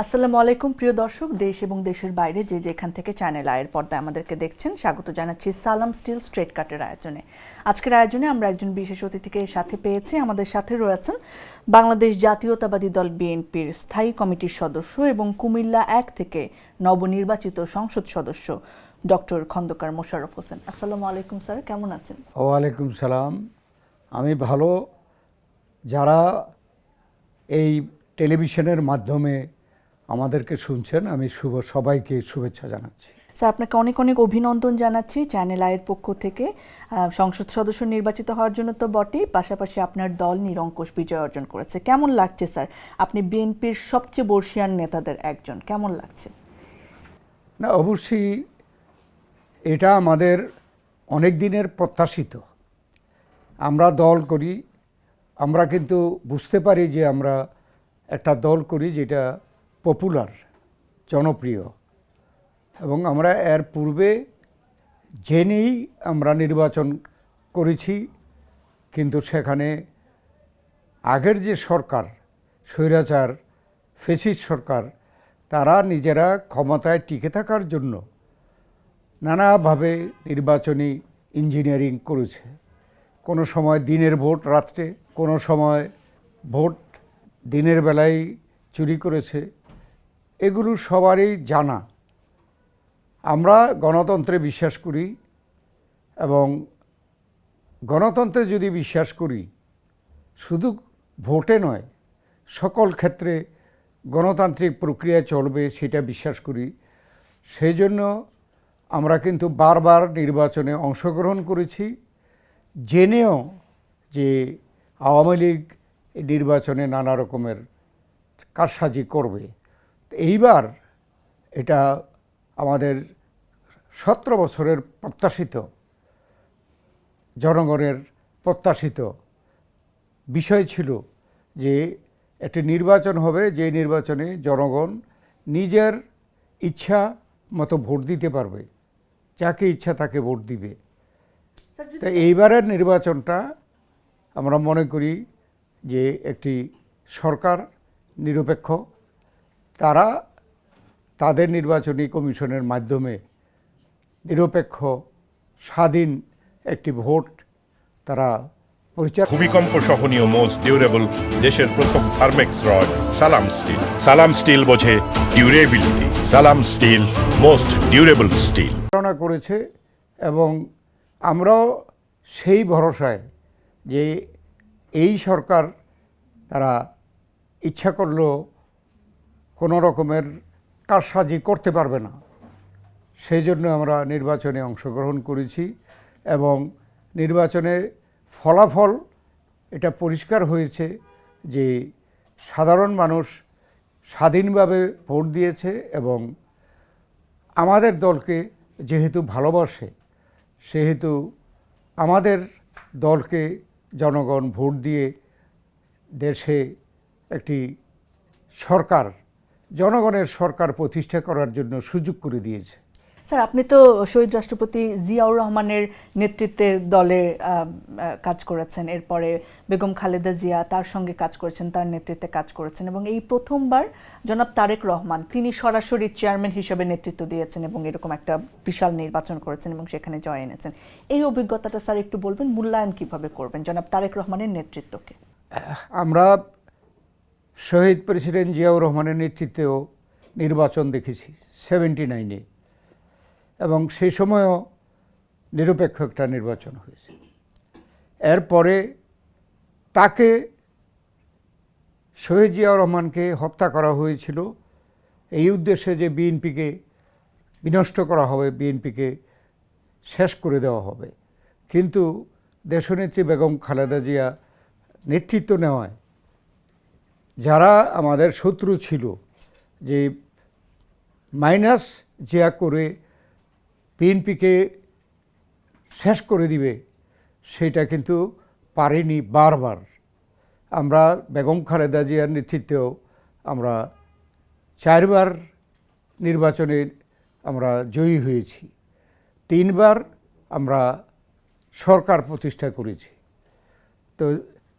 আসসালামু আলাইকুম প্রিয় দর্শক, দেশ এবং দেশের বাইরে যে যেখান থেকে চ্যানেল আয়ের পর্দায় আমাদেরকে দেখছেন, স্বাগত জানাচ্ছি সালাম স্টিল স্ট্রেট কাটের আয়োজনে। আজকের আয়োজনে আমরা একজন বিশেষ অতিথিকে সাথে পেয়েছি। আমাদের সাথে রয়েছেন বাংলাদেশ জাতীয়তাবাদী দল বিএনপির স্থায়ী কমিটির সদস্য এবং কুমিল্লা 1 থেকে নবনির্বাচিত সংসদ সদস্য ডক্টর খন্দকার মোশাররফ হোসেন। আসসালামু আলাইকুম স্যার, কেমন আছেন? ওয়ালাইকুম সালাম, আমি ভালো। যারা এই টেলিভিশনের মাধ্যমে আমাদেরকে শুনছেন, আমি সবাইকে শুভেচ্ছা জানাচ্ছি। স্যার, আপনাকে অনেক অনেক অভিনন্দন জানাচ্ছি চ্যানেল আয়ের পক্ষ থেকে। সংসদ সদস্য নির্বাচিত হওয়ার জন্য তো বটেই, পাশাপাশি আপনার দল নিরঙ্কুশ বিজয় অর্জন করেছে। কেমন লাগছে স্যার? আপনি বিএনপির সবচেয়ে বর্ষিয়ান নেতাদের একজন, কেমন লাগছে? না, অবশ্যই এটা আমাদের অনেক দিনের প্রত্যাশিত। আমরা দল করি, আমরা কিন্তু বুঝতে পারি যে আমরা একটা দল করি যেটা পপুলার, জনপ্রিয়, এবং আমরা এর পূর্বে জেনেই আমরা নির্বাচন করেছি। কিন্তু সেখানে আগের যে সরকার, স্বৈরাচার ফ্যাসিস্ট সরকার, তারা নিজেরা ক্ষমতায় টিকে থাকার জন্য নানাভাবে নির্বাচনী ইঞ্জিনিয়ারিং করেছে। কোনো সময় দিনের ভোট রাত্রে, কোনো সময় ভোট দিনের বেলায় চুরি করেছে। এগুলো সবারই জানা। আমরা গণতন্ত্রে বিশ্বাস করি, এবং গণতন্ত্রে যদি বিশ্বাস করি, শুধু ভোটে নয়, সকল ক্ষেত্রে গণতান্ত্রিক প্রক্রিয়া চলবে সেটা বিশ্বাস করি। সেই জন্য আমরা কিন্তু বারবার নির্বাচনে অংশগ্রহণ করেছি, জেনেও যে আওয়ামী লীগ নির্বাচনে নানা রকমের কারসাজি করবে। এইবার এটা আমাদের 17 বছরের প্রত্যাশিত, জনগণের প্রত্যাশিত বিষয় ছিল যে একটি নির্বাচন হবে, যে নির্বাচনে জনগণ নিজের ইচ্ছা মতো ভোট দিতে পারবে, যাকে ইচ্ছা তাকে ভোট দিবে। তো এইবারের নির্বাচনটা আমরা মনে করি যে একটি সরকার নিরপেক্ষ, তারা তাদের নির্বাচনী কমিশনের মাধ্যমে নিরপেক্ষ স্বাধীন একটি ভোট তারা পরিচালনা। ভূমিকম্প সহনীয় মোস্ট ডিউরেবল দেশের প্রথম থার্মেক্স রড সালাম স্টিল। সালাম স্টিল বোঝে ডিউরেবিলিটি। সালাম স্টিল, মোস্ট ডিউরেবল স্টিল করেছে, এবং আমরাও সেই ভরসায় যে এই সরকার তারা ইচ্ছা করলেও কোনো রকমের কারসাজি করতে পারবে না, সেই জন্য আমরা নির্বাচনে অংশগ্রহণ করেছি। এবং নির্বাচনের ফলাফল এটা পরিষ্কার হয়েছে যে সাধারণ মানুষ স্বাধীনভাবে ভোট দিয়েছে, এবং আমাদের দলকে যেহেতু ভালোবাসে, সেহেতু আমাদের দলকে জনগণ ভোট দিয়ে দেশে একটি সরকার, জনগণের সরকার প্রতিষ্ঠা করার জন্য সুযোগ করে দিয়েছে। স্যার, আপনি তো শহীদ রাষ্ট্রপতি জিয়াউর রহমানের নেতৃত্বে দলে কাজ করেছেন, এরপরে বেগম খালেদা জিয়া তার সঙ্গে কাজ করেছেন, তার নেতৃত্বে কাজ করেছেন, এবং এই প্রথমবার জনাব তারেক রহমান তিনি সরাসরি চেয়ারম্যান হিসেবে নেতৃত্ব দিয়েছেন এবং এরকম একটা বিশাল নির্বাচন করেছেন এবং সেখানে জয় এনেছেন। এই অভিজ্ঞতাটা স্যার একটু বলবেন, মূল্যায়ন কিভাবে করবেন জনাব তারেক রহমানের নেতৃত্বকে? আমরা শহীদ প্রেসিডেন্ট জিয়াউর রহমানের নেতৃত্বেও নির্বাচন দেখেছি 79-এ, এবং সেই সময়ও নিরপেক্ষ একটা নির্বাচন হয়েছে। এরপরে তাকে, শহীদ জিয়াউর রহমানকে হত্যা করা হয়েছিল এই উদ্দেশ্যে যে বিএনপিকে বিনষ্ট করা হবে, বিএনপিকে শেষ করে দেওয়া হবে। কিন্তু দেশনেত্রী বেগম খালেদা জিয়া নেতৃত্ব নেওয়ায় যারা আমাদের শত্রু ছিল, যে মাইনাস জিয়া করে বিএনপিকে শেষ করে দিবে, সেটা কিন্তু পারেনি। বারবার আমরা বেগম খালেদা জিয়ার নেতৃত্বেও আমরা 4বার নির্বাচনে আমরা জয়ী হয়েছি, 3বার আমরা সরকার প্রতিষ্ঠা করেছি। তো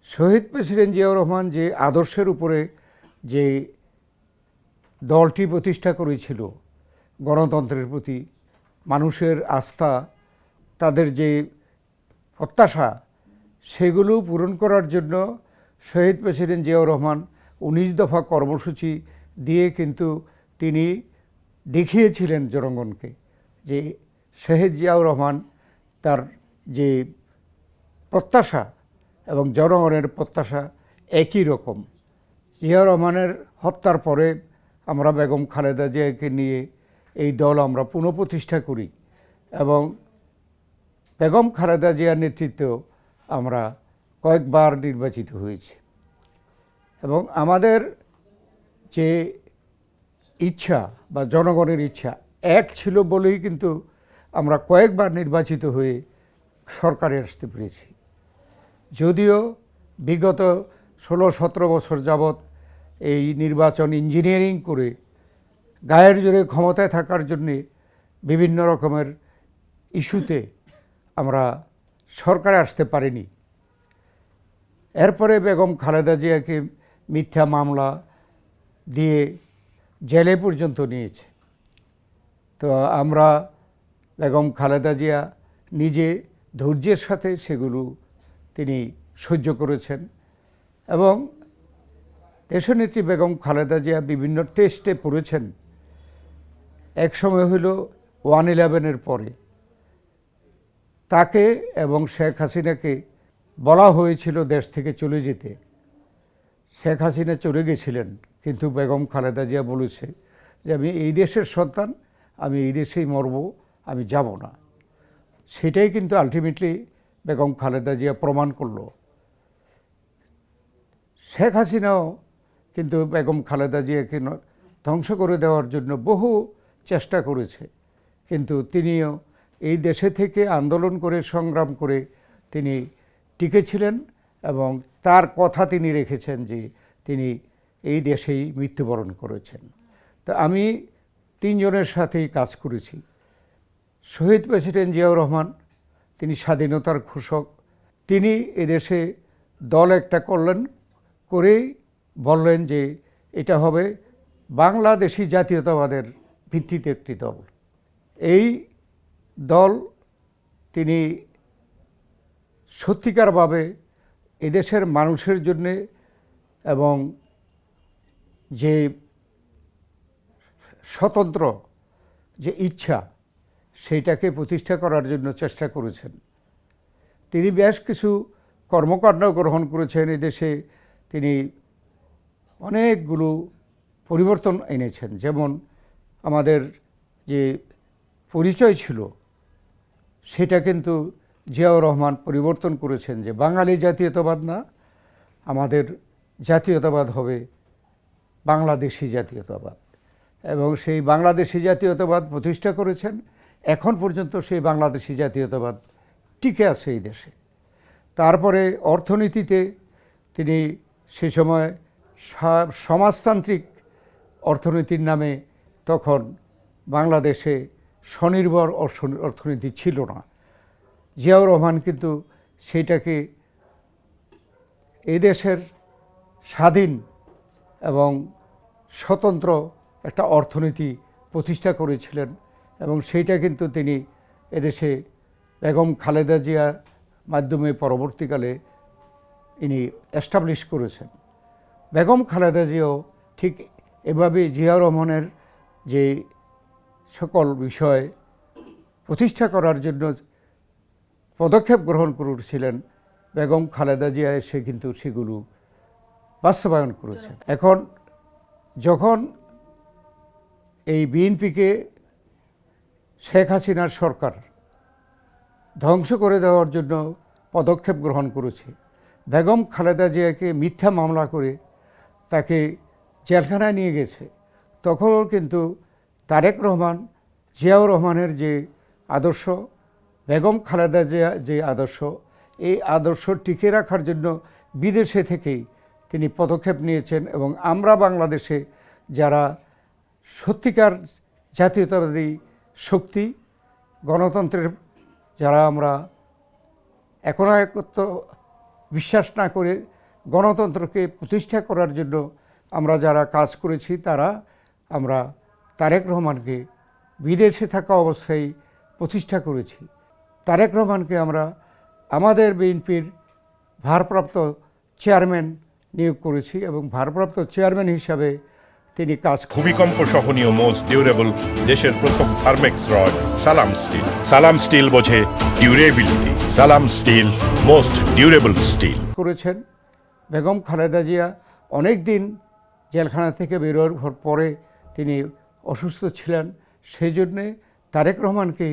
শহীদ প্রেসিডেন্ট জিয়াউর রহমান যে আদর্শের উপরে যে দলটি প্রতিষ্ঠা করেছিল, গণতন্ত্রের প্রতি মানুষের আস্থা, তাদের যে প্রত্যাশা, সেগুলো পূরণ করার জন্য শহীদ প্রেসিডেন্ট জিয়াউর রহমান 19 দফা কর্মসূচি দিয়ে কিন্তু তিনি দেখিয়েছিলেন জনগণকে যে শহীদ জিয়াউর রহমান তার যে প্রত্যাশা এবং জনগণের প্রত্যাশা একই রকম। জিয়াউর রহমানের হত্যার পরে আমরা বেগম খালেদা জিয়াকে নিয়ে এই দল আমরা পুনঃপ্রতিষ্ঠা করি এবং বেগম খালেদা জিয়ার নেতৃত্বেও আমরা কয়েকবার নির্বাচিত হয়েছি। এবং আমাদের যে ইচ্ছা বা জনগণের ইচ্ছা এক ছিল বলেই কিন্তু আমরা কয়েকবার নির্বাচিত হয়ে সরকারে আসতে পেরেছি। যদিও বিগত 16-17 বছর যাবৎ এই নির্বাচন ইঞ্জিনিয়ারিং করে গায়ের জোরে ক্ষমতায় থাকার জন্যে বিভিন্ন রকমের ইস্যুতে আমরা সরকারে আসতে পারিনি। এরপরে বেগম খালেদা জিয়াকে মিথ্যা মামলা দিয়ে জেলে পর্যন্ত নিয়েছে। তো আমরা বেগম খালেদা জিয়া নিজে ধৈর্যের সাথে সেগুলো তিনি সহ্য করেছেন এবং দেশনেত্রী বেগম খালেদা জিয়া বিভিন্ন টেস্টে পড়েছেন। এক সময় হইল 1/11-এর পরে তাকে এবং শেখ হাসিনাকে বলা হয়েছিল দেশ থেকে চলে যেতে। শেখ হাসিনা চলে গেছিলেন, কিন্তু বেগম খালেদা জিয়া বলেছে যে আমি এই দেশের সন্তান, আমি এই দেশেই মরব, আমি যাব না। সেটাই কিন্তু আলটিমেটলি বেগম খালেদা জিয়া প্রমাণ করল। শেখ হাসিনাও কিন্তু বেগম খালেদা জিয়াকে ধ্বংস করে দেওয়ার জন্য বহু চেষ্টা করেছে, কিন্তু তিনিও এই দেশে থেকে আন্দোলন করে সংগ্রাম করে তিনি টিকেছিলেন এবং তার কথা তিনি রেখেছেন যে তিনি এই দেশেই মৃত্যুবরণ করেছেন। তা আমি 3 জনের সাথেই কাজ করেছি। শহীদ প্রেসিডেন্ট জিয়াউর রহমান, তিনি স্বাধীনতার ঘোষক, তিনি এদেশে দল একটা করলেন, করেই বললেন যে এটা হবে বাংলাদেশি জাতীয়তাবাদের ভিত্তিতে একটি দল। এই দল তিনি সত্যিকারভাবে এদেশের মানুষের জন্যে এবং যে স্বতন্ত্র যে ইচ্ছা সেইটাকে প্রতিষ্ঠা করার জন্য চেষ্টা করেছেন। তিনি বেশ কিছু কর্মকাণ্ড গ্রহণ করেছেন। এদেশে তিনি অনেকগুলো পরিবর্তন এনেছেন। যেমন আমাদের যে পরিচয় ছিল সেটা কিন্তু জিয়াউর রহমান পরিবর্তন করেছেন, যে বাঙালি জাতীয়তাবাদ না, আমাদের জাতীয়তাবাদ হবে বাংলাদেশি জাতীয়তাবাদ। এবং সেই বাংলাদেশি জাতীয়তাবাদ প্রতিষ্ঠা করেছেন। এখন পর্যন্ত সেই বাংলাদেশি জাতীয়তাবাদ টিকে আছে এই দেশে। তারপরে অর্থনীতিতে তিনি সে সময় সমাজতান্ত্রিক অর্থনীতির নামে তখন বাংলাদেশে স্বনির্ভর অর্থনীতি ছিল না। জিয়াউর রহমান কিন্তু সেইটাকে এই দেশের স্বাধীন এবং স্বতন্ত্র একটা অর্থনীতি প্রতিষ্ঠা করেছিলেন এবং সেইটা কিন্তু তিনি এদেশে বেগম খালেদা জিয়ার মাধ্যমে পরবর্তীকালে ইনি এস্টাবলিশ করেছেন। বেগম খালেদা জিয়াও ঠিক এভাবে জিয়াউর রহমানের যে সকল বিষয় প্রতিষ্ঠা করার জন্য পদক্ষেপ গ্রহণ করেছিলেন, বেগম খালেদা জিয়া এসে কিন্তু সেগুলো বাস্তবায়ন করেছেন। এখন যখন এই বিএনপিকে শেখ হাসিনার সরকার ধ্বংস করে দেওয়ার জন্য পদক্ষেপ গ্রহণ করেছে, বেগম খালেদা জিয়াকে মিথ্যা মামলা করে তাকে জেলখানায় নিয়ে গেছে, তখনও কিন্তু তারেক রহমান, জিয়াউর রহমানের যে আদর্শ, বেগম খালেদা জিয়া যে আদর্শ, এই আদর্শ টিকে রাখার জন্য বিদেশে থেকেই তিনি পদক্ষেপ নিয়েছেন। এবং আমরা বাংলাদেশে যারা সত্যিকার জাতীয়তাবাদী শক্তি, গণতন্ত্রের যারা আমরা একত্ব বিশ্বাস না করে গণতন্ত্রকে প্রতিষ্ঠা করার জন্য আমরা যারা কাজ করেছি, আমরা তারেক রহমানকে বিদেশে থাকা অবস্থায় প্রতিষ্ঠা করেছি। তারেক রহমানকে আমরা আমাদের বিএনপির ভারপ্রাপ্ত চেয়ারম্যান নিয়োগ করেছি এবং ভারপ্রাপ্ত চেয়ারম্যান হিসাবে তিনি কাজ ভূমিকম্প সহনীয় মোস্ট ডিউরেবল দেশের প্রথম থার্মেক্স রড সালাম স্টিল। সালাম স্টিল বোঝে ডিউরেবিলিটি। সালাম স্টিল মোস্ট ডিউরেবল স্টিল করেছেন। বেগম খালেদা জিয়া অনেক দিন জেলখানা থেকে বেরোর পরে তিনি অসুস্থ ছিলেন, সেই জন্যে তারেক রহমানকে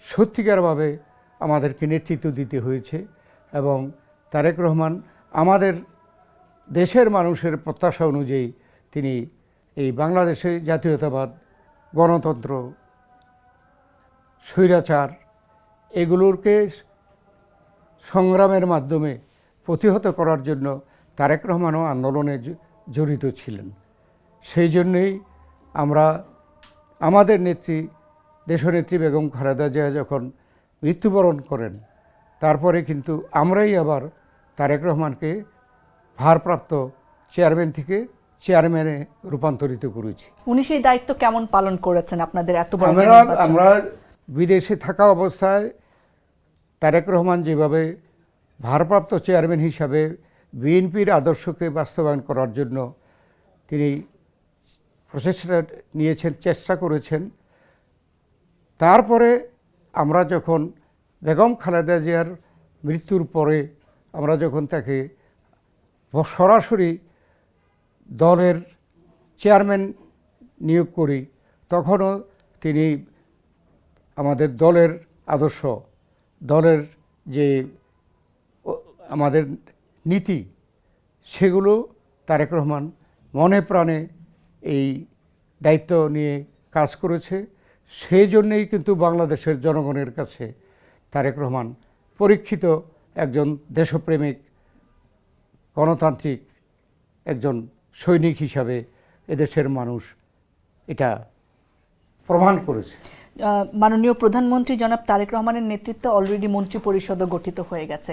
সত্যিকারভাবে আমাদেরকে নেতৃত্ব দিতে হয়েছে এবং তারেক রহমান আমাদের দেশের মানুষের প্রত্যাশা অনুযায়ী তিনি এই বাংলাদেশে জাতীয়তাবাদ, গণতন্ত্র, স্বৈরাচার এগুলোকে সংগ্রামের মাধ্যমে প্রতিহত করার জন্য তারেক রহমানও আন্দোলনে জড়িত ছিলেন। সেই জন্যই আমরা আমাদের নেত্রী, দেশনেত্রী বেগম খালেদা জিয়া যখন মৃত্যুবরণ করেন, তারপরে কিন্তু আমরাই আবার তারেক রহমানকে ভারপ্রাপ্ত চেয়ারম্যান থেকে চেয়ারম্যানে রূপান্তরিত করেছি। উনি সেই দায়িত্ব কেমন পালন করেছেন আপনাদের এত বড় আমরা বিদেশে থাকা অবস্থায় তারেক রহমান যেভাবে ভারপ্রাপ্ত চেয়ারম্যান হিসাবে বিএনপির আদর্শকে বাস্তবায়ন করার জন্য তিনি প্রচেষ্টা নিয়েছেন, চেষ্টা করেছেন, তারপরে আমরা যখন বেগম খালেদা জিয়ার মৃত্যুর পরে আমরা যখন তাকে সরাসরি দলের চেয়ারম্যান নিয়োগ করি, তখনও তিনি আমাদের দলের আদর্শ, দলের যে আমাদের নীতি, সেগুলো তারেক রহমান মনে প্রাণে এই দায়িত্ব নিয়ে কাজ করেছে। সেই জন্যেই কিন্তু বাংলাদেশের জনগণের কাছে তারেক রহমান পরীক্ষিত একজন দেশপ্রেমিক, গণতান্ত্রিক একজন সৈনিক হিসাবে এদেশের মানুষ এটা প্রমাণ করেছে। মাননীয় প্রধানমন্ত্রী জনাব তারেক রহমানের নেতৃত্বে অলরেডি মন্ত্রী পরিষদও গঠিত হয়ে গেছে।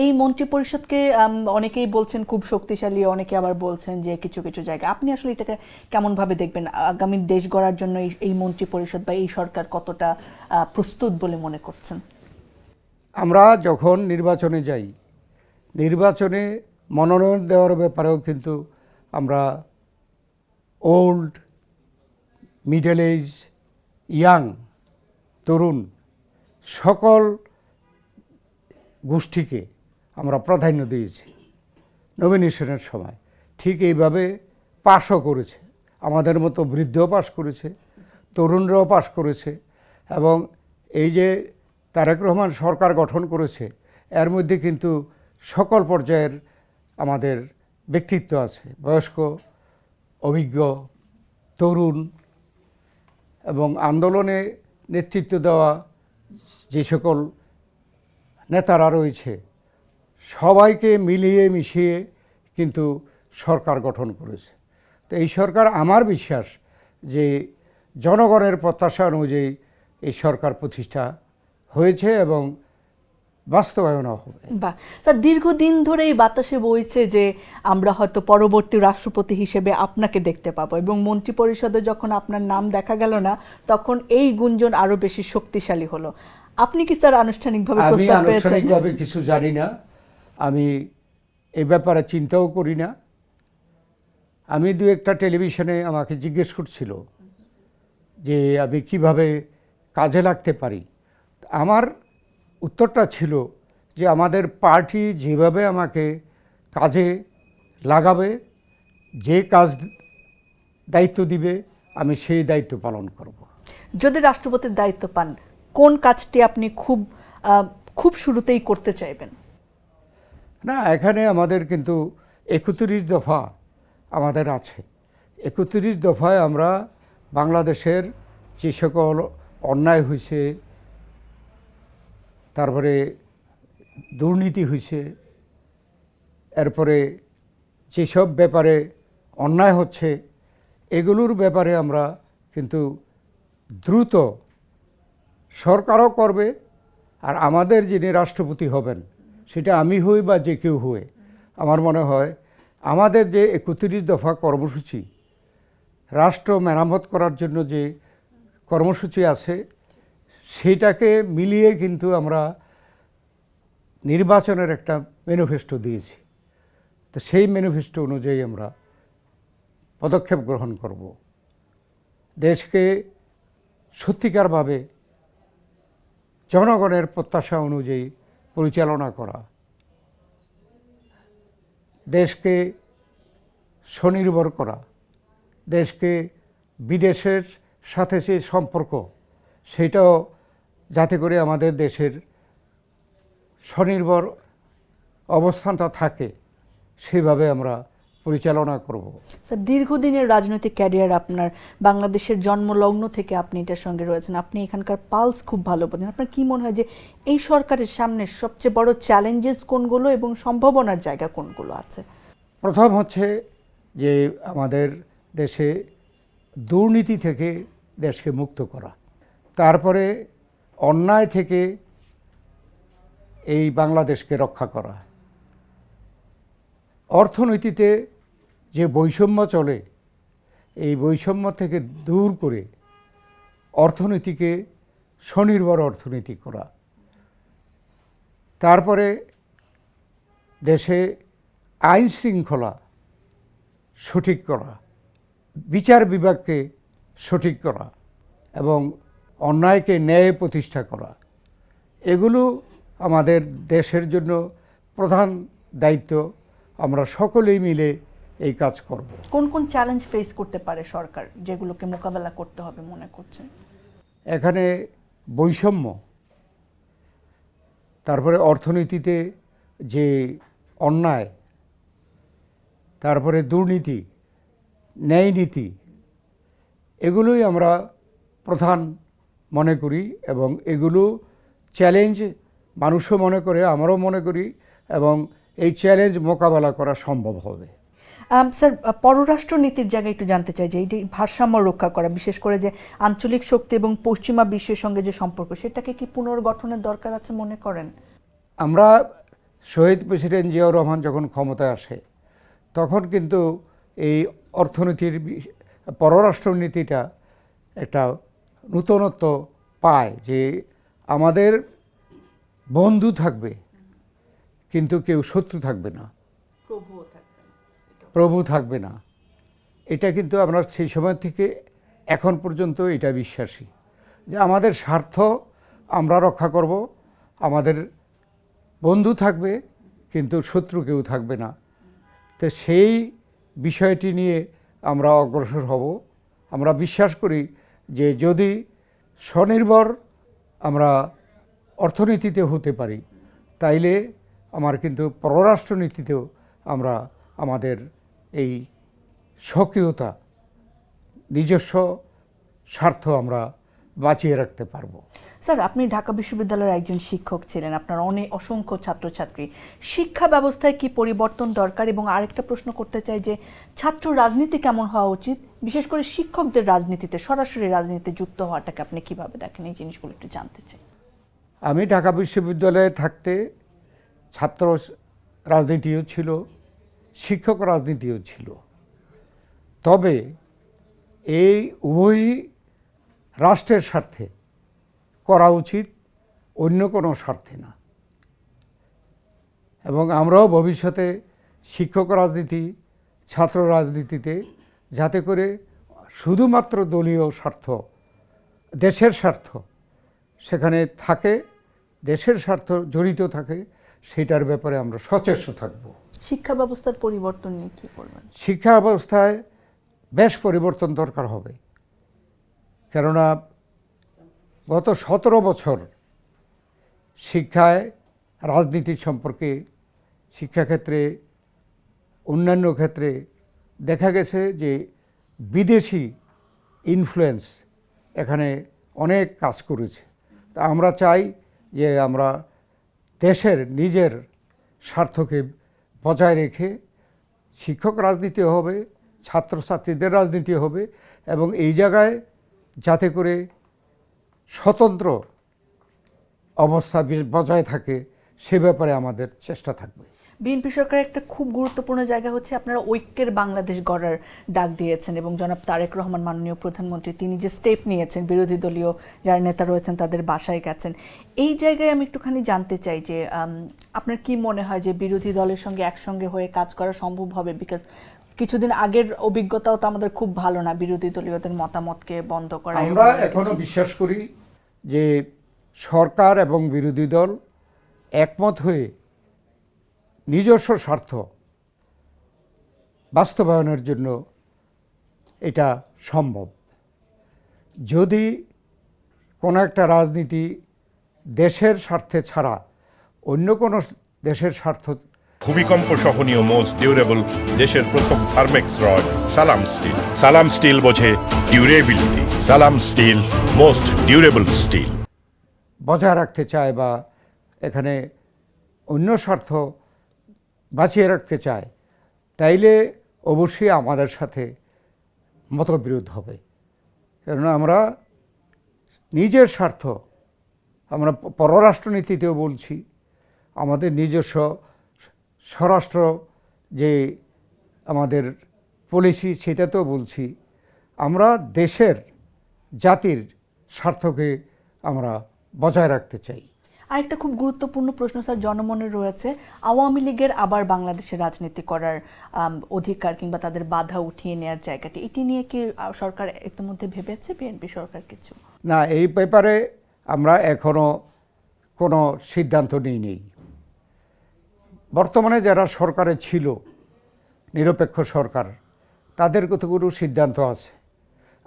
এই মন্ত্রী পরিষদকে অনেকেই বলছেন খুব শক্তিশালী, অনেকে আবার বলছেন যে কিছু কিছু জায়গা। আপনি আসলে এটাকে কেমনভাবে দেখবেন? আগামী দেশ গড়ার জন্য এই মন্ত্রী পরিষদ বা এই সরকার কতটা প্রস্তুত বলে মনে করছেন? আমরা যখন নির্বাচনে যাই, নির্বাচনে মনোনয়ন দেওয়ার ব্যাপারেও কিন্তু আমরা ওল্ড, মিডল এজ, ইয়াং, তরুণ সকল গোষ্ঠীকে আমরা প্রাধান্য দিয়েছি নমিনেশনের সময়। ঠিক এইভাবে পাশও করেছে, আমাদের মতো বৃদ্ধও পাশ করেছে, তরুণরাও পাশ করেছে। এবং এই যে তারেক রহমান সরকার গঠন করেছে, এর মধ্যে কিন্তু সকল পর্যায়ের আমাদের ব্যক্তিত্ব আছে, বয়স্ক, অভিজ্ঞ, তরুণ এবং আন্দোলনে নেতৃত্ব দেওয়া যে সকল নেতারা রয়েছে, সবাইকে মিলিয়ে মিশিয়ে কিন্তু সরকার গঠন করেছে। তো এই সরকার, আমার বিশ্বাস যে জনগণের প্রত্যাশা অনুযায়ী এই সরকার প্রতিষ্ঠা হয়েছে এবং বাস্তবায়ন হবে। বাহ, তার দীর্ঘদিন ধরে এই বাতাসে বইছে যে আমরা হয়তো পরবর্তী রাষ্ট্রপতি হিসেবে আপনাকে দেখতে পাবো, এবং মন্ত্রী পরিষদে যখন আপনার নাম দেখা গেল না, তখন এই গুঞ্জন আরো বেশি শক্তিশালী হলো। আপনি কি স্যার আনুষ্ঠানিকভাবে আমি প্রস্তাব পেয়েছেন? আনুষ্ঠানিকভাবে কিছু জানি না, আমি এই ব্যাপারে চিন্তাও করি না। আমি দু একটা টেলিভিশনে আমাকে জিজ্ঞেস করছিল যে আমি কিভাবে কাজে লাগতে পারি। আমার উত্তরটা ছিল যে আমাদের পার্টি যেভাবে আমাকে কাজে লাগাবে, যে কাজ দায়িত্ব দিবে, আমি সেই দায়িত্ব পালন করব। যদি রাষ্ট্রপতির দায়িত্ব পান, কোন কাজটি আপনি খুব শুরুতেই করতে চাইবেন? না, এখানে আমাদের কিন্তু 31 দফা আমাদের আছে। 31 দফায় আমরা বাংলাদেশের যে সকল অন্যায় হয়েছে, তারপরে দুর্নীতি হয়েছে, এরপরে যেসব ব্যাপারে অন্যায় হচ্ছে, এগুলোর ব্যাপারে আমরা কিন্তু দ্রুত সরকারও করবে, আর আমাদের যিনি রাষ্ট্রপতি হবেন, সেটা আমি হই বা যে কেউ হয়ে, আমার মনে হয় আমাদের যে ৩১ দফা কর্মসূচি, রাষ্ট্র মেরামত করার জন্য যে কর্মসূচি আছে, সেটাকে মিলিয়ে কিন্তু আমরা নির্বাচনের একটা ম্যানিফেস্টো দিয়েছি। তো সেই ম্যানিফেস্টো অনুযায়ী আমরা পদক্ষেপ গ্রহণ করব। দেশকে সত্যিকারভাবে জনগণের প্রত্যাশা অনুযায়ী পরিচালনা করা, দেশকে স্বনির্ভর করা, দেশকে বিদেশের সাথে যে সম্পর্ক, সেটাও যাতে করে আমাদের দেশের স্বনির্ভর অবস্থানটা থাকে, সেভাবে আমরা পরিচালনা করব। স্যার, দীর্ঘদিনের রাজনৈতিক ক্যারিয়ার আপনার, বাংলাদেশের জন্মলগ্ন থেকে আপনি এটার সঙ্গে রয়েছেন, আপনি এখানকার পালস খুব ভালো বোঝেন। আপনার কি মনে হয় যে এই সরকারের সামনে সবচেয়ে বড় চ্যালেঞ্জেস কোনগুলো এবং সম্ভাবনার জায়গা কোনগুলো আছে? প্রথম হচ্ছে যে আমাদের দেশে দুর্নীতি থেকে দেশকে মুক্ত করা, তারপরে অন্যায় থেকে এই বাংলাদেশকে রক্ষা করা, অর্থনীতিতে যে বৈষম্য চলে, এই বৈষম্য থেকে দূর করে অর্থনীতিকে স্বনির্ভর অর্থনীতি করা, তারপরে দেশে আইন শৃঙ্খলা সঠিক করা, বিচার বিভাগকে সঠিক করা এবং অন্যায়কে ন্যায় প্রতিষ্ঠা করা, এগুলো আমাদের দেশের জন্য প্রধান দায়িত্ব। আমরা সকলেই মিলে এই কাজ করব। কোন কোন চ্যালেঞ্জ ফেস করতে পারে সরকার, যেগুলোকে মোকাবেলা করতে হবে মনে করছেন? এখানে বৈষম্য, তারপরে অর্থনীতিতে যে অন্যায়, তারপরে দুর্নীতি, ন্যায় নীতি, এগুলোই আমরা প্রধান মনে করি এবং এগুলো চ্যালেঞ্জ মানুষও মনে করে, আমরাও মনে করি, এবং এই চ্যালেঞ্জ মোকাবেলা করা সম্ভব হবে। স্যার, পররাষ্ট্র নীতির জায়গায় একটু জানতে চাই যে এই ভারসাম্য রক্ষা করা, বিশেষ করে যে আঞ্চলিক শক্তি এবং পশ্চিমা বিশ্বের সঙ্গে যে সম্পর্ক, সেটাকে কি পুনর্গঠনের দরকার আছে মনে করেন? আমরা শহীদ প্রেসিডেন্ট জিয়াউর রহমান যখন ক্ষমতায় আসে, তখন কিন্তু এই অর্থনীতির পররাষ্ট্রনীতিটা একটা নূতনত্ব পায়, যে আমাদের বন্ধু থাকবে কিন্তু কেউ শত্রু থাকবে না, প্রভু থাকবে না। এটা কিন্তু আমরা সেই সময় থেকে এখন পর্যন্ত এটা বিশ্বাসী যে আমাদের স্বার্থ আমরা রক্ষা করব, আমাদের বন্ধু থাকবে কিন্তু শত্রু কেউ থাকবে না। তো সেই বিষয়টি নিয়ে আমরা অগ্রসর হব। আমরা বিশ্বাস করি যে যদি স্বনির্ভর আমরা অর্থনীতিতে হতে পারি, তাইলে আমার কিন্তু পররাষ্ট্রনীতিতেও আমরা আমাদের এই স্বকীয়তা, নিজস্ব স্বার্থ আমরা বাঁচিয়ে রাখতে পারবো। স্যার, আপনি ঢাকা বিশ্ববিদ্যালয়ের একজন শিক্ষক ছিলেন, আপনার অসংখ্য ছাত্রছাত্রী। শিক্ষা ব্যবস্থায় কি পরিবর্তন দরকার? এবং আরেকটা প্রশ্ন করতে চাই যে ছাত্র রাজনীতি কেমন হওয়া উচিত, বিশেষ করে শিক্ষকদের রাজনীতিতে, সরাসরি রাজনীতিতে যুক্ত হওয়াটাকে আপনি কিভাবে দেখেন? এই জিনিসগুলো একটু জানতে চাই। আমি ঢাকা বিশ্ববিদ্যালয়ে থাকতে ছাত্র রাজনীতিও ছিল, শিক্ষক রাজনীতিও ছিল। তবে এই উভয়ই রাষ্ট্রের স্বার্থে করা উচিত, অন্য কোনো স্বার্থে না। এবং আমরাও ভবিষ্যতে শিক্ষক রাজনীতি, ছাত্র রাজনীতিতে যাতে করে শুধুমাত্র দলীয় স্বার্থ, দেশের স্বার্থ সেখানে থাকে, দেশের স্বার্থ জড়িত থাকে, সেটার ব্যাপারে আমরা সচেষ্ট থাকব। শিক্ষা ব্যবস্থার পরিবর্তন নিয়ে কী করবেন? শিক্ষা ব্যবস্থায় বেশ পরিবর্তন দরকার হবে, কেননা গত 17 বছর শিক্ষায় রাজনীতি সম্পর্কে, শিক্ষাক্ষেত্রে, অন্যান্য ক্ষেত্রে দেখা গেছে যে বিদেশি ইনফ্লুয়েন্স এখানে অনেক কাজ করেছে। তা আমরা চাই যে আমরা দেশের নিজের স্বার্থকে বজায় রেখে শিক্ষক রাজনীতি হবে, ছাত্রছাত্রীদের রাজনীতি হবে এবং এই জায়গায় যাতে করে স্বতন্ত্র অবস্থা বজায় থাকে সে ব্যাপারে আমাদের চেষ্টা থাকবে। বিএনপি সরকারের একটা খুব গুরুত্বপূর্ণ জায়গা হচ্ছে আপনারা ঐক্যের বাংলাদেশ গড়ার ডাক দিয়েছেন এবং জনাব তারেক রহমান মাননীয় প্রধানমন্ত্রী তিনি যে স্টেপ নিয়েছেন, বিরোধী দলীয় যারা নেতা রয়েছেন তাদের বাসায় গেছেন, এই জায়গায় আমি একটুখানি জানতে চাই যে আপনার কি মনে হয় যে বিরোধী দলের সঙ্গে একসঙ্গে হয়ে কাজ করা সম্ভব হবে? বিকজ কিছুদিন আগের অভিজ্ঞতাও তো আমাদের খুব ভালো না, বিরোধী দলীয়দের মতামতকে বন্ধ করা। আমরা এখনো বিশ্বাস করি যে সরকার এবং বিরোধী দল একমত হয়ে নিজস্ব স্বার্থ বাস্তবায়নের জন্য এটা সম্ভব। যদি কোনো একটা রাজনীতি দেশের স্বার্থে ছাড়া অন্য কোনো দেশের স্বার্থ, ভূমিকম্প সহনীয় মোস্ট ডিউরেবল দেশের প্রথম থার্মেক্স রড সালাম স্টিল। সালাম স্টিল বোঝে ডিউরেবিলিটি। সালাম স্টিল মোস্ট ডিউরেবল স্টিল। বজায় রাখতে চায় বা এখানে অন্য স্বার্থ বাঁচিয়ে রাখতে চায়, তাইলে অবশ্যই আমাদের সাথে মতবিরোধ হবে। কেননা আমরা নিজের স্বার্থ, আমরা পররাষ্ট্রনীতিতেও বলছি, আমাদের নিজস্ব স্বরাষ্ট্র যে আমাদের পলিসি সেটাতেও বলছি, আমরা দেশের জাতির স্বার্থকে আমরা বজায় রাখতে চাই। আরেকটা খুব গুরুত্বপূর্ণ প্রশ্ন স্যার জনমনে রয়েছে, আওয়ামী লীগের আবার বাংলাদেশে রাজনীতি করার অধিকার কিংবা তাদের বাধা উঠিয়ে নেওয়ার জায়গাটি, এটি নিয়ে কি সরকার ইতিমধ্যে ভেবেছে, বিএনপি সরকার কিছু? না, এই ব্যাপারে আমরা এখনো কোনো সিদ্ধান্ত নিইনি। বর্তমানে যারা সরকারে ছিল, নিরপেক্ষ সরকার, তাদের কতগুলো সিদ্ধান্ত আছে,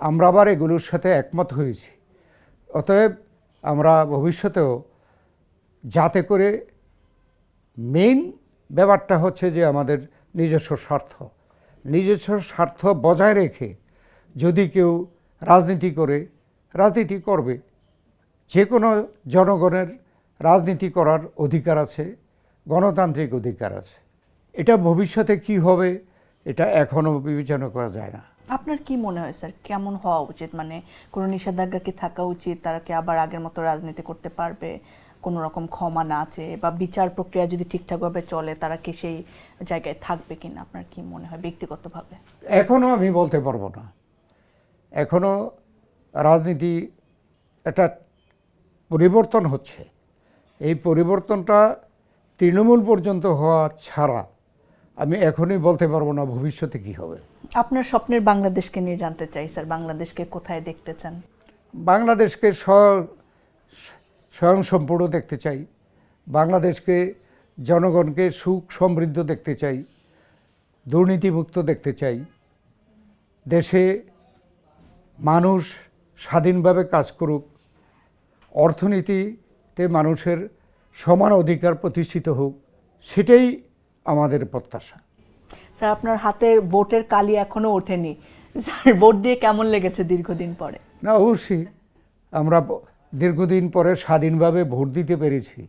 আমরা আবার এগুলোর সাথে একমত হয়েছি। অতএব আমরা ভবিষ্যতেও যাতে করে মেইন ব্যাপারটা হচ্ছে যে আমাদের নিজস্ব স্বার্থ বজায় রেখে যদি কেউ রাজনীতি করবে, যে কোনো জনগণের রাজনীতি করার অধিকার আছে, গণতান্ত্রিক অধিকার আছে। এটা ভবিষ্যতে কি হবে এটা এখনও বিবেচনা করা যায় না। আপনার কি মনে হয় স্যার, কেমন হওয়া উচিত? মানে কোনো নিষেধাজ্ঞা কি থাকা উচিত? তারা কি আবার আগের মতো রাজনীতি করতে পারবে কোনো রকম ক্ষমা না চেয়ে? বা বিচার প্রক্রিয়া যদি ঠিকঠাকভাবে চলে তারা কি সেই জায়গায় থাকবে কিনা? আপনার কি মনে হয় ব্যক্তিগতভাবে? এখনও আমি বলতে পারবো না। এখনও রাজনীতি একটা পরিবর্তন হচ্ছে। এই পরিবর্তনটা তৃণমূল পর্যন্ত হওয়া ছাড়া আমি এখনই বলতে পারবো না ভবিষ্যতে কি হবে। আপনার স্বপ্নের বাংলাদেশকে নিয়ে জানতে চাই স্যার, বাংলাদেশকে কোথায় দেখতে চান? বাংলাদেশকে স্বয়ংসম্পূর্ণ দেখতে চাই। বাংলাদেশকে, জনগণকে সুখ সমৃদ্ধ দেখতে চাই, দুর্নীতিমুক্ত দেখতে চাই। দেশে মানুষ স্বাধীনভাবে কাজ করুক, অর্থনীতিতে মানুষের সমান অধিকার প্রতিষ্ঠিত হোক, সেটাই আমাদের প্রত্যাশা। স্যার আপনার হাতে ভোটের কালি এখনো ওঠেনি, স্যার ভোট দিয়ে কেমন লেগেছে দীর্ঘদিন পরে? না, অবশ্যই আমরা দীর্ঘদিন পরে স্বাধীনভাবে ভোট দিতে পেরেছি।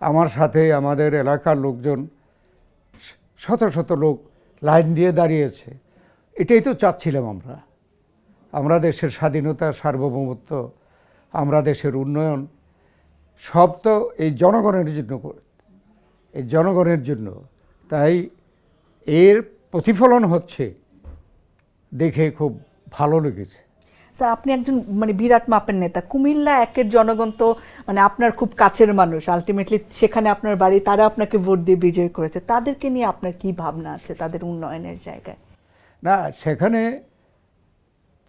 আমার সাথে আমাদের এলাকার লোকজন, শত শত লোক লাইন দিয়ে দাঁড়িয়েছে। এটাই তো চাচ্ছিলাম আমরা দেশের স্বাধীনতা, সার্বভৌমত্ব, আমরা দেশের উন্নয়ন, সব তো এই জনগণের জন্য। তাই এর প্রতিফলন হচ্ছে দেখে খুব ভালো লেগেছে। স্যার আপনি একজন বিরাট মাপের নেতা, কুমিল্লা একের জনগণ তো আপনার খুব কাছের মানুষ, আলটিমেটলি সেখানে আপনার বাড়ি, তারা আপনাকে ভোট দিয়ে বিজয় করেছে। তাদেরকে নিয়ে আপনার কি ভাবনা আছে তাদের উন্নয়নের জায়গায়? না, সেখানে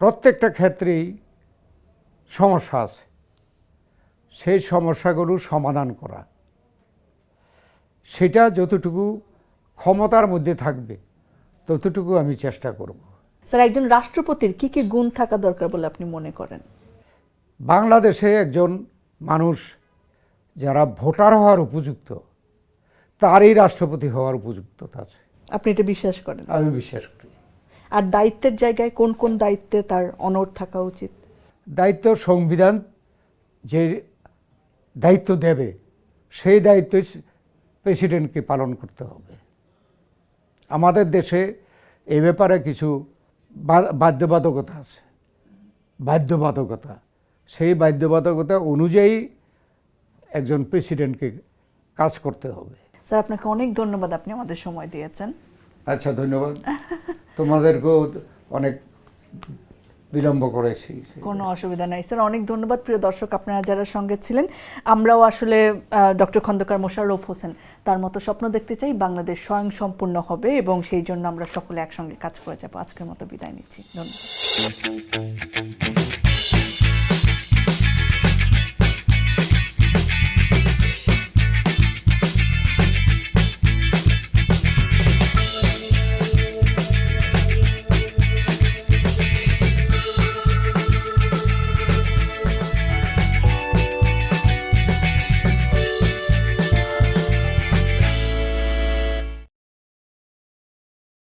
প্রত্যেকটা ক্ষেত্রেই সমস্যা আছে, সেই সমস্যাগুলো সমাধান করা, সেটা যতটুকু ক্ষমতার মধ্যে থাকবে ততটুকু আমি চেষ্টা করব। স্যার একজন রাষ্ট্রপতির কি কি গুণ থাকা দরকার বলে আপনি মনে করেন? বাংলাদেশে একজন মানুষ যারা ভোটার হওয়ার উপযুক্ত, তারই রাষ্ট্রপতি হওয়ার উপযুক্ততা আছে। আপনি এটা বিশ্বাস করেন? আমি বিশ্বাস করি। আর দায়িত্বের জায়গায় কোন কোন দায়িত্বে তার অনড় থাকা উচিত? দায়িত্ব, সংবিধান যে দায়িত্ব দেবে সেই দায়িত্ব প্রেসিডেন্টকে পালন করতে হবে। আমাদের দেশে এই ব্যাপারে কিছু বাধ্যবাধকতা আছে, বাধ্যবাধকতা। সেই বাধ্যবাধকতা অনুযায়ী একজন প্রেসিডেন্টকে কাজ করতে হবে। স্যার আপনাকে অনেক ধন্যবাদ, আপনি আমাদের সময় দিয়েছেন। আচ্ছা, ধন্যবাদ। তোমাদেরকেও অনেক বিলম্ব করেছি। কোনো অসুবিধা নাই স্যার, অনেক ধন্যবাদ। প্রিয় দর্শক, আপনারা যারা সঙ্গে ছিলেন, আমরাও আসলে ডক্টর খন্দকার মোশাররফ হোসেন তার মতো স্বপ্ন দেখতে চাই, বাংলাদেশ স্বয়ংসম্পূর্ণ হবে এবং সেই জন্য আমরা সকলে একসঙ্গে কাজ করে যাব। আজকের মতো বিদায় নিচ্ছি, ধন্যবাদ।